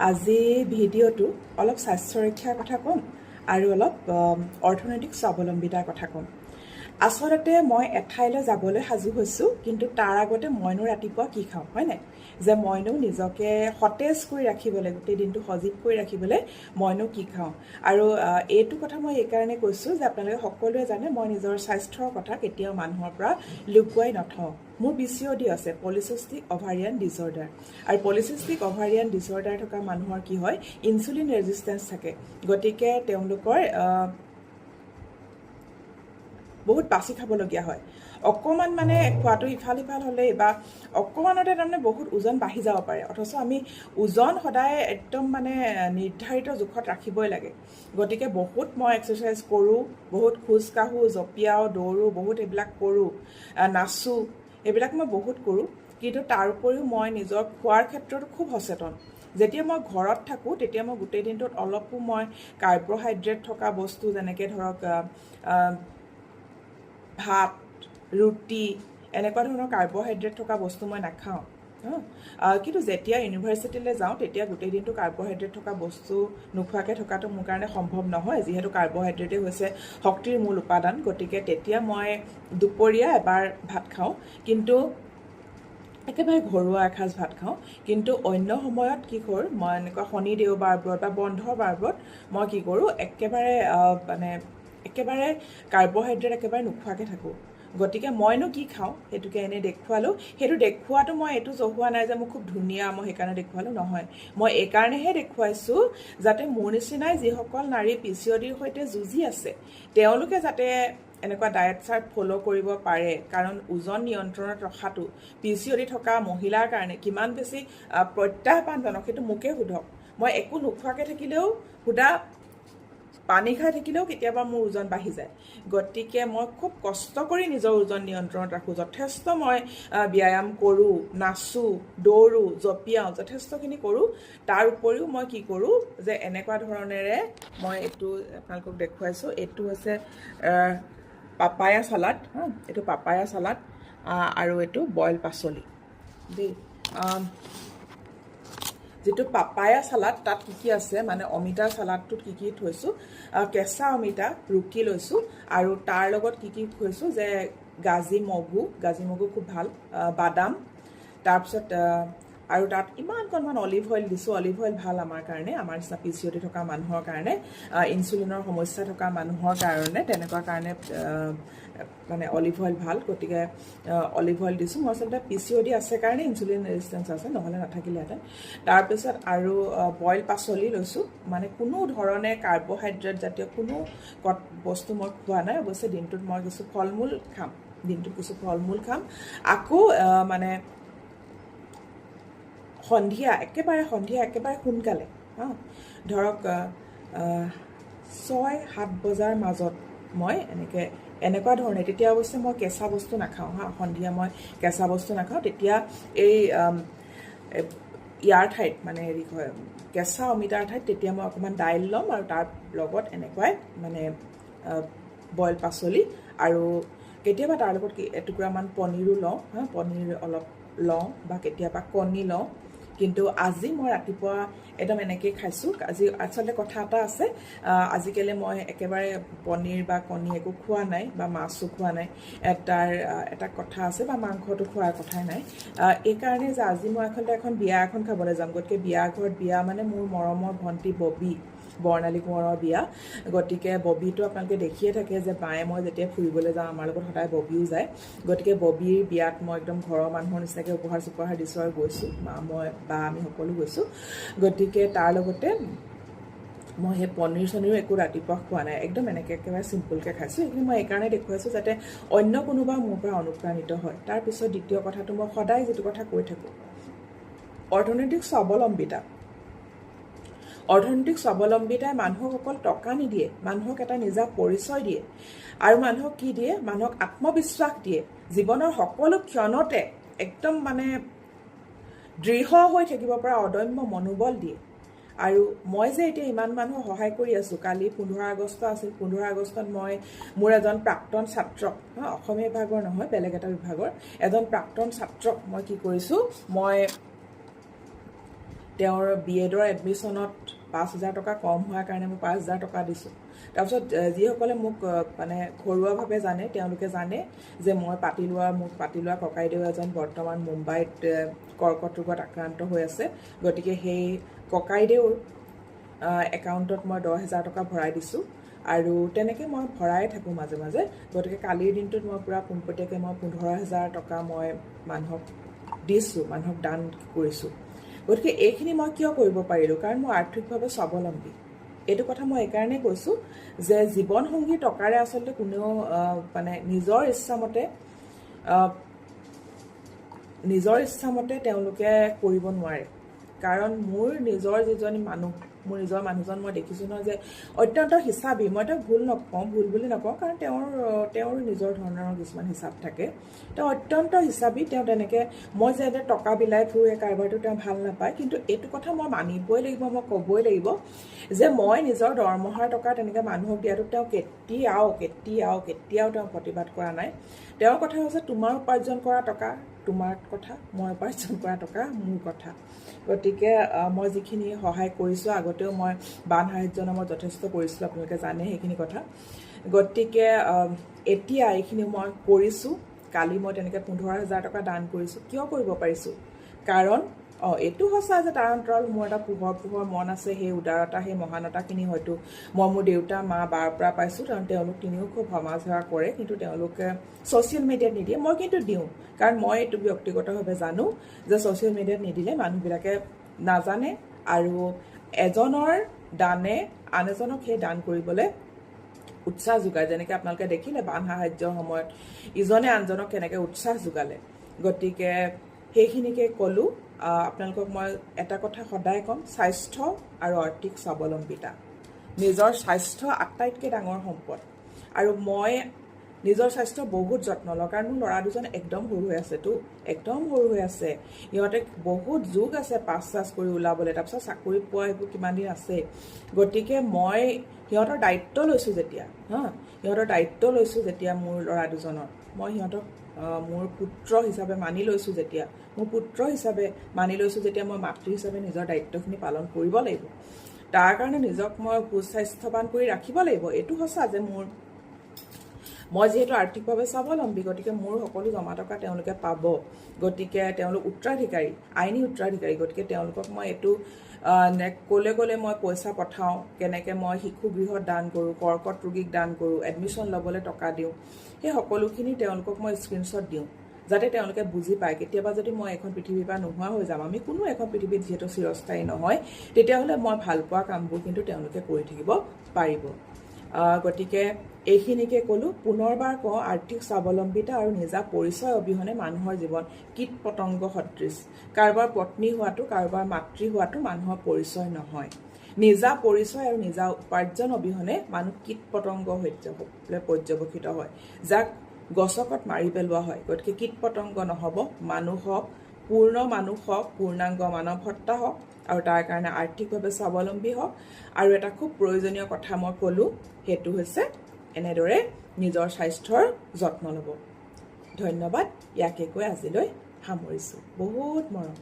আজি ভিডিঅ'টো অলপ স্বাস্থ্য ৰক্ষাৰ কথা ক'ম আৰু অলপ অৰ্থনৈতিক স্বাৱলম্বিতাৰ কথা ক'ম। আচলতে মই এঠাইলৈ যাবলৈ সাজু হৈছোঁ, কিন্তু তাৰ আগতে মইনো ৰাতিপুৱা কি খাওঁ, হয় নাই? যে মইনো নিজকে সতেজ কৰি ৰাখিবলৈ, গোটেই দিনটো সজীৱ কৰি ৰাখিবলৈ মইনো কি খাওঁ। আৰু এইটো কথা মই এইকাৰণে কৈছোঁ যে আপোনালোকে সকলোৱে জানে মই নিজৰ স্বাস্থ্যৰ কথা কেতিয়াও মানুহৰ পৰা লুকুৱাই নথওঁ। মোৰ PCOD আছে, পলিচিষ্টিক অভাৰিয়ান ডিছঅৰ্ডাৰ। আৰু পলিচিষ্টিক অভাৰিয়ান ডিছঅৰ্ডাৰ থকা মানুহৰ কি হয়, ইনচুলিন ৰেজিষ্টেঞ্চ থাকে। গতিকে তেওঁলোকৰ বহুত বাছি খাবলগীয়া হয়। অকণমান মানে খোৱাটো ইফাল সিফাল হ'লেই বা অকণমানতে তাৰমানে বহুত ওজন বাঢ়ি যাব পাৰে, অথচ আমি ওজন সদায় একদম মানে নিৰ্ধাৰিত জোখত ৰাখিবই লাগে। গতিকে বহুত মই এক্সাৰচাইজ কৰোঁ, বহুত খোজ কাঢ়োঁ, জঁপিয়াওঁ, দৌৰোঁ, বহুত এইবিলাক কৰোঁ, নাচোঁ, এইবিলাক মই বহুত কৰোঁ। কিন্তু তাৰ উপৰিও মই নিজৰ খোৱাৰ ক্ষেত্ৰতো খুব সচেতন। যেতিয়া মই ঘৰত থাকোঁ তেতিয়া মই গোটেই দিনটোত অলপো মই কাৰ্বহাইড্ৰেট থকা বস্তু যেনেকৈ ধৰক ভাত, ৰুটি, এনেকুৱা ধৰণৰ কাৰ্বহাইড্ৰেট থকা বস্তু মই নাখাওঁ। কিন্তু যেতিয়া ইউনিভাৰ্চিটিলৈ যাওঁ তেতিয়া গোটেই দিনটো কাৰ্বহাইড্ৰেট থকা বস্তু নোখোৱাকৈ থকাটো মোৰ কাৰণে সম্ভৱ নহয়, যিহেতু কাৰ্বহাইড্ৰেটেই হৈছে শক্তিৰ মূল উপাদান। গতিকে তেতিয়া মই দুপৰীয়া এবাৰ ভাত খাওঁ, কিন্তু একেবাৰে ঘৰুৱা এসাঁজ ভাত খাওঁ। কিন্তু অন্য সময়ত কি কৰোঁ, মই এনেকুৱা শনি দেওবাৰবোৰত বা বন্ধৰ বাৰবোৰত মই কি কৰোঁ, একেবাৰে কাৰ্বহাইড্ৰেট একেবাৰে নোখোৱাকৈ থাকোঁ। গতিকে মইনো কি খাওঁ সেইটোকে এনেই দেখুৱালোঁ। সেইটো দেখুওৱাটো মই এইটো জহুৱা নাই যে মোৰ খুব ধুনীয়া, মই সেইকাৰণে দেখুৱালোঁ, নহয়। মই এইকাৰণেহে দেখুৱাইছোঁ যাতে মোৰ নিচিনাই যিসকল নাৰী PCODৰ সৈতে যুঁজি আছে তেওঁলোকে যাতে এনেকুৱা ডায়েট চাৰ্ট ফ'ল' কৰিব পাৰে। কাৰণ ওজন নিয়ন্ত্ৰণত ৰখাটো PCOD থকা মহিলাৰ কাৰণে কিমান বেছি প্ৰত্যাহ্বানজনক সেইটো মোকে সোধক। মই একো নোখোৱাকৈ থাকিলেও, সুদা পানী খাই থাকিলেও কেতিয়াবা মোৰ ওজন বাঢ়ি যায়। গতিকে মই খুব কষ্ট কৰি নিজৰ ওজন নিয়ন্ত্ৰণত ৰাখোঁ। যথেষ্ট মই ব্যায়াম কৰোঁ, নাচোঁ, দৌৰোঁ, জঁপিয়াওঁ, যথেষ্টখিনি কৰোঁ। তাৰ উপৰিও মই কি কৰোঁ যে এনেকুৱা ধৰণেৰে মই এইটো আপোনালোকক দেখুৱাইছোঁ। এইটো হৈছে পাপায়া চালাড, এইটো পাপায়া চালাড আৰু এইটো বইল পাচলি দেই। যিটো পাপায়া চালাড তাত কি আছে, মানে অমিতাৰ চালাডটোত কি থৈছোঁ, কেঁচা অমিতা ৰুকি লৈছোঁ আৰু তাৰ লগত কি থৈছোঁ যে গাজি মগু খুব ভাল, বাদাম, তাৰপিছত আৰু তাত ইমানকণমান অলিভ অইল দিছোঁ। অলিভ অইল ভাল আমাৰ কাৰণে, আমাৰ নিচিনা PCOD থকা মানুহৰ কাৰণে, ইনচুলিনৰ সমস্যা থকা মানুহৰ কাৰণে, তেনেকুৱা কাৰণে মানে অলিভ অইল ভাল। গতিকে অলিভ অইল দিছোঁ। মই আচলতে PCOD আছে কাৰণে ইনচুলিন ৰেজিষ্টেঞ্চ আছে, নহ'লে নাথাকিলেহেঁতেন। তাৰপিছত আৰু বইল পাচলি লৈছোঁ। মানে কোনো ধৰণে কাৰ্বহাইড্ৰেট জাতীয় কোনো বস্তু মই খোৱা নাই। অৱশ্যে দিনটোত মই কিছু ফল মূল খাম। আকৌ মানে সন্ধিয়া একেবাৰে সোনকালে, ধৰক 6-7 বজাৰ মাজত মই এনেকুৱা ধৰণে, তেতিয়া অৱশ্যে মই কেঁচা বস্তু নাখাওঁ, সন্ধিয়া মই কেঁচা বস্তু নাখাওঁ। তেতিয়া এই ইয়াৰ ঠাইত মানে কেঁচা অমিতাৰ ঠাইত তেতিয়া মই অকণমান দাইল ল'ম আৰু তাৰ লগত এনেকুৱাই মানে বইল পাচলি, আৰু কেতিয়াবা তাৰ লগত এটুকুৰামান পনীৰো লওঁ, পনীৰ অলপ লওঁ বা কেতিয়াবা কণী লওঁ। কিন্তু আজি মই ৰাতিপুৱা একদম এনেকেই খাইছোঁ। আজি আচলতে কথা এটা আছে, আজিকালি মই একেবাৰে পনীৰ বা কণী একো খোৱা নাই বা মাছো খোৱা নাই। এটা কথা আছে, বা মাংসটো খোৱাৰ কথাই নাই। এইকাৰণে যে আজি মই এখন বিয়া এখন খাবলৈ যাম। গতিকে বিয়া মানে মোৰ মৰমৰ ভণ্টি ববী, বৰ্ণালী কোঁৱৰৰ বিয়া। গতিকে ববীটো আপোনালোকে দেখিয়ে থাকে যে বায়ে মই যেতিয়া ফুৰিবলৈ যাওঁ আমাৰ লগত সদায় ববীও যায়। গতিকে ববীৰ বিয়াত মই একদম ঘৰৰ মানুহৰ নিচিনাকৈ উপহাৰ দিছোঁ আৰু গৈছোঁ। আমি সকলো গৈছোঁ। গতিকে তাৰ লগতে মই সেই পনীৰ চনীৰো একো ৰাতিপুৱা খোৱা নাই, একদম এনেকৈ একেবাৰে চিম্পুলকৈ খাইছোঁ। এইখিনি মই এইকাৰণে দেখুৱাইছোঁ যাতে অন্য কোনোবা মোৰ পৰা অনুপ্ৰাণিত হয়। তাৰপিছত দ্বিতীয় কথাটো, মই সদায় যিটো কথা কৈ থাকোঁ, অৰ্থনৈতিক স্বাৱলম্বিতাই মানুহক অকল টকা নিদিয়ে, মানুহক এটা নিজা পৰিচয় দিয়ে। আৰু মানুহক কি দিয়ে, মানুহক আত্মবিশ্বাস দিয়ে। জীৱনৰ সকলো ক্ষণতে একদম মানে দৃঢ় হৈ থাকিব পৰা অদম্য মনোবল দিয়ে। আৰু মই যে এতিয়া ইমান মানুহক সহায় কৰি আছোঁ, কালি 15 আগষ্ট আছিল। 15 আগষ্টত মই মোৰ এজন প্ৰাক্তন ছাত্ৰক, অসমীয়া বিভাগৰ নহয়, বেলেগ এটা বিভাগৰ এজন প্ৰাক্তন ছাত্ৰক মই কি কৰিছোঁ, মই তেওঁৰ BEdৰ এডমিশ্যনত 5,000 টকা কম হোৱাৰ কাৰণে মই 5,000 টকা দিছোঁ। তাৰপিছত যিসকলে মোক মানে ঘৰুৱাভাৱে জানে তেওঁলোকে জানে যে মই মোক পাতি লোৱা ককাইদেউ এজন বৰ্তমান মুম্বাইত কৰ্কট ৰোগত আক্ৰান্ত হৈ আছে। গতিকে সেই ককাইদেউৰ একাউণ্টত মই 10,000 টকা ভৰাই দিছোঁ আৰু তেনেকৈ মই ভৰাই থাকোঁ মাজে মাজে। গতিকে কালিৰ দিনটোত মই পূৰা পোনপটীয়াকৈ মই 15,000 টকা মই মানুহক দিছোঁ, মানুহক দান কৰিছোঁ। গতিকে এইখিনি মই কিয় কৰিব পাৰিলোঁ? কাৰণ মই আৰ্থিকভাৱে স্বাৱলম্বী। এইটো কথা মই এইকাৰণেই কৈছোঁ যে জীৱনসংগীৰ টকাৰে আচলতে কোনেও মানে নিজৰ ইচ্ছামতে তেওঁলোকে কৰিব নোৱাৰে। কাৰণ মোৰ নিজৰ যিজনী মোৰ নিজৰ মানুহজন মই দেখিছোঁ নহয় যে অত্যন্ত হিচাপী। মই তেওঁক ভুল বুলি নকওঁ, কাৰণ তেওঁৰ নিজৰ ধৰণৰ কিছুমান হিচাপ থাকে। তেওঁ অত্যন্ত হিচাপী। তেওঁ তেনেকৈ মই যে এতিয়া টকা বিলাই ফুৰোঁ কাৰোবাৰটো তেওঁ ভাল নাপায়। কিন্তু এইটো কথা মই মানিবই লাগিব, মই ক'বই লাগিব যে মই নিজৰ দৰমহাৰ টকা তেনেকৈ মানুহক দিয়াটো তেওঁ কেতিয়াও তেওঁ প্ৰতিবাদ কৰা নাই। তেওঁৰ কথা হৈছে তোমাৰ উপাৰ্জন কৰা টকা তোমাৰ কথা, মই উপাৰ্জন কৰা টকা মোৰ কথা। গতিকে মই যিখিনি সহায় কৰিছোঁ, আগতেও মই বান সাহায্য নামত যথেষ্ট কৰিছিলোঁ, আপোনালোকে জানে সেইখিনি কথা। গতিকে এতিয়া এইখিনি মই কৰিছোঁ। কালি মই তেনেকৈ 15,000 টকা দান কৰিছোঁ। কিয় কৰিব পাৰিছোঁ? কাৰণ এইটো সঁচা যে তাৰ অন্তৰাল মোৰ এটা পোহৰ মন আছে। সেই উদাৰতা, সেই মহানতাখিনি হয়তো মই মোৰ দেউতা, মা, বাৰ পৰা পাইছোঁ। কাৰণ তিনিও খুব সমাজ সেৱা কৰে, কিন্তু তেওঁলোকে ছ'চিয়েল মিডিয়াত নিদিয়ে। মই কিন্তু দিওঁ, কাৰণ মই এইটো ব্যক্তিগতভাৱে জানো যে ছ'চিয়েল মিডিয়াত নিদিলে মানুহবিলাকে নাজানে আৰু এজনৰ দানে আন এজনক সেই দান কৰিবলৈ উৎসাহ যোগায়। যেনেকৈ আপোনালোকে দেখিলে বান সাহায্যৰ সময়ত ইজনে আনজনক কেনেকৈ উৎসাহ যোগালে। গতিকে সেইখিনিকে ক'লোঁ। আপোনালোকক মই এটা কথা সদায় ক'ম, স্বাস্থ্য আৰু আৰ্থিক স্বাৱলম্বিতা। নিজৰ স্বাস্থ্য আটাইতকৈ ডাঙৰ সম্পদ। আৰু মই নিজৰ স্বাস্থ্য বহুত যত্ন লওঁ, কাৰণ মোৰ ল'ৰা দুজন একদম সৰু হৈ আছে। সিহঁতে বহুত যোগ আছে পাছ কৰি ওলাবলৈ, তাৰপিছত চাকৰি পোৱা এইবোৰ কিমান দিন আছে। গতিকে মই সিহঁতৰ দায়িত্ব লৈছোঁ যেতিয়া মোৰ ল'ৰা দুজনৰ, মই সিহঁতক মোৰ পুত্ৰ হিচাপে মানি লৈছোঁ যেতিয়া, মই মাতৃ হিচাপে নিজৰ দায়িত্বখিনি পালন কৰিব লাগিব। তাৰ কাৰণে নিজক মই সুস্বাস্থ্যৱান কৰি ৰাখিব লাগিব। এইটো সঁচা যে মই যিহেতু আৰ্থিকভাৱে স্বাৱলম্বী, গতিকে মোৰ সকলো জমা টকা তেওঁলোকে পাব। গতিকে তেওঁলোক আইনী উত্তৰাধিকাৰী। গতিকে তেওঁলোকক মই এইটো ক'লে মই পইচা পঠাওঁ, কেনেকৈ মই শিশু গৃহত দান কৰোঁ, কৰ্কট ৰোগীক দান কৰোঁ, এডমিশ্যন ল'বলৈ টকা দিওঁ, সেই সকলোখিনি তেওঁলোকক মই স্ক্ৰীনশ্বট দিওঁ, যাতে তেওঁলোকে বুজি পায়। কেতিয়াবা যদি মই এখন পৃথিৱীৰ পৰা নোহোৱা হৈ যাম, আমি কোনো এখন পৃথিৱীত যিহেতু চিৰস্থায়ী নহয়, তেতিয়াহ'লে মই ভালপোৱা কামবোৰ কিন্তু তেওঁলোকে কৰি থাকিব পাৰিব। গতিকে এইখিনিকে ক'লোঁ। পুনৰবাৰ কওঁ, আৰ্থিক স্বাৱলম্বিতা আৰু নিজা পৰিচয় অবিহনে মানুহৰ জীৱন কীট পতংগ সদৃশ। কাৰোবাৰ পত্নী হোৱাটো, কাৰোবাৰ মাতৃ হোৱাটো মানুহৰ পৰিচয় নহয়। নিজা পৰিচয় আৰু নিজা উপাৰ্জন অবিহনে মানুহ কীট পতংগ পৰ্যবসিত হয়, যাক গছকত মাৰি পেলোৱা হয়। গতিকে কীট পতংগ নহ'ব, মানুহ হওক, পূৰ্ণাংগ মানৱ সত্তা হওক, আৰু তাৰ কাৰণে আৰ্থিকভাৱে স্বাৱলম্বী হওক। আৰু এটা খুব প্ৰয়োজনীয় কথা মই ক'লোঁ, সেইটো হৈছে এনেদৰে নিজৰ স্বাস্থ্যৰ যত্ন ল'ব। ধন্যবাদ। ইয়াকে কৈ আজিলৈ সামৰিছোঁ। বহুত মৰম।